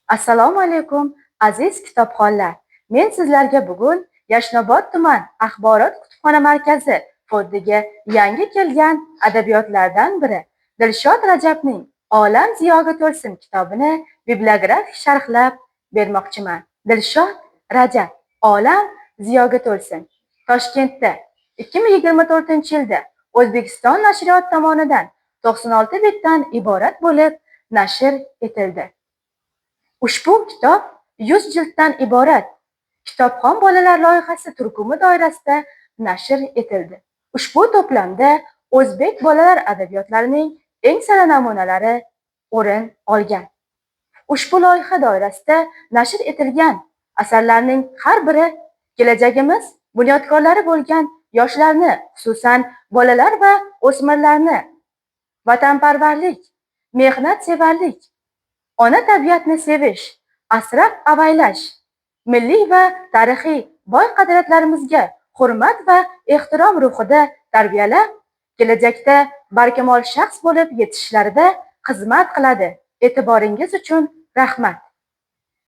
Assalomu alaykum, aziz kitobxonlar. Men sizlarga bugun Yashnobod tuman axborot kutubxona markazi fondiga yangi kelgan adabiyotlardan biri Dilshod Rajabning Olam ziyoga to'lsin kitobini bibliografik sharhlab bermoqchiman. Dilshod Rajab Olam ziyoga to'lsin. Toshkentda 2024-yilda O'zbekiston nashriyot tomonidan 96 betdan iborat bo'lib nashr etildi. Ushbu kitob 100 jilddan iborat Kitobxon bolalar loyihasi turkumi doirasida nashr etildi. Ushbu to'plamda o'zbek bolalar adabiyotlarining eng sara namunalari o'rin olgan. Ushbu loyiha doirasida nashr etilgan asarlarning har biri kelajagimiz bunyodkorlari bo'lgan yoshlarni, xususan bolalar va o'smirlarni vatanparvarlik, mehnatsevarlik, ona tabiatni sevish, asrab-avaylash, milliy va tarixiy boy qadriyatlarimizga hurmat va ehtirom ruhida tarbiyalab, kelajakda barkamol shaxs bo'lib yetishishlarida xizmat qiladi. E'tiboringiz uchun rahmat.